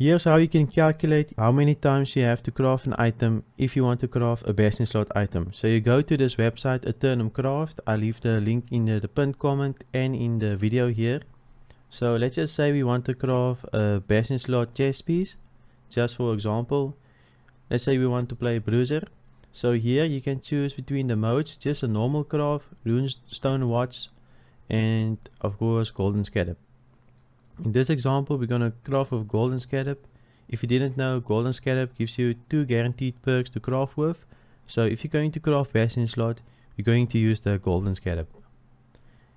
Here's how you can calculate how many times you have to craft an item if you want to craft a best in slot item. So you go to this website, Eternum Craft. I leave the link in the pinned comment and in the video here. So let's just say we want to craft a best in slot chess piece. Just for example, let's say we want to play Bruiser. So here you can choose between the modes, just a normal craft, runestone watch, and of course golden scallop. In this example, we're going to craft with golden scallop. If you didn't know, golden scallop gives you 2 guaranteed perks to craft with. So if you're going to craft best in slot, you're going to use the golden scallop.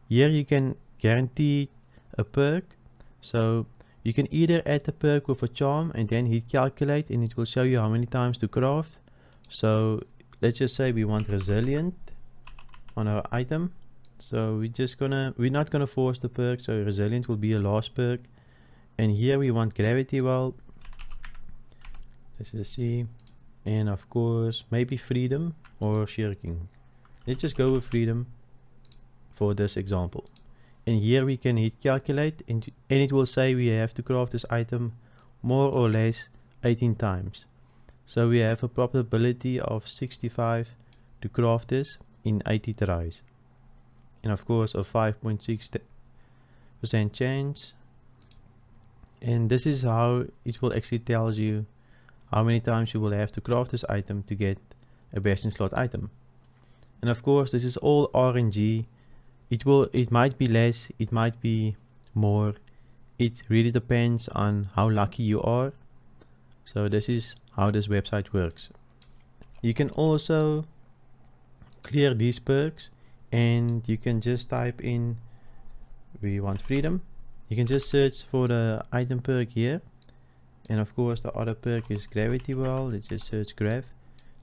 Here you can guarantee a perk. So you can either add a perk with a charm and then hit calculate, and it will show you how many times to craft. So let's just say we want resilient on our item. So we're not gonna force the perk, so resilient will be a last perk. And here we want gravity well. Let's just see. And of course maybe freedom or shirking. Let's just go with freedom for this example. And here we can hit calculate and it will say we have to craft this item more or less 18 times. So we have a probability of 65 to craft this in 80 tries. And of course a 5.6% chance. And this is how it will actually tells you how many times you will have to craft this item to get a best in slot item. And of course this is all RNG. It might be less, it might be more. It really depends on how lucky you are. So this is how this website works. You can also clear these perks, and you can just type in we want freedom. You can just search for the item perk here, and of course the other perk is gravity well. Let's just search grav.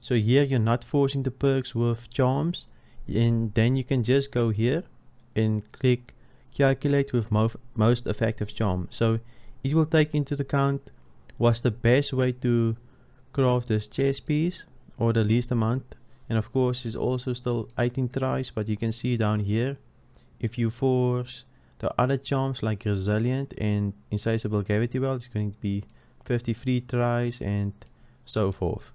So here you're not forcing the perks with charms, and then you can just go here and click calculate with most effective charm. So it will take into account what's the best way to craft this chess piece or the least amount. And of course it's also still 18 tries, but you can see down here if you force the other charms like resilient and insatiable gravity well, it's going to be 53 tries and so forth.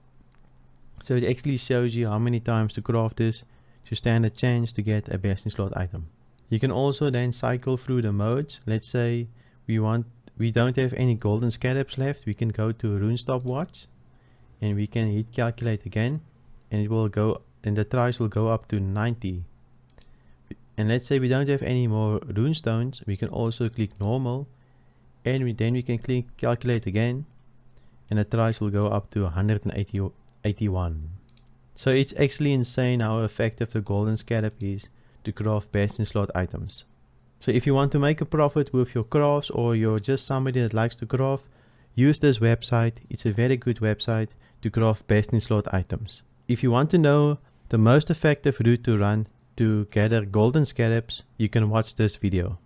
So it actually shows you how many times to craft this to stand a chance to get a best in slot item. You can also then cycle through the modes. Let's say we don't have any golden scallops left. We can go to rune stopwatch and we can hit calculate again, and it will go, and the tries will go up to 90. And let's say we don't have any more runestones, we can also click normal, and then we can click calculate again, and the tries will go up to 181. So it's actually insane how effective the golden scallop is to craft best in slot items. So if you want to make a profit with your crafts, or you're just somebody that likes to craft, use this website. It's a very good website to craft best in slot items. If you want to know the most effective route to run to gather golden scallops, you can watch this video.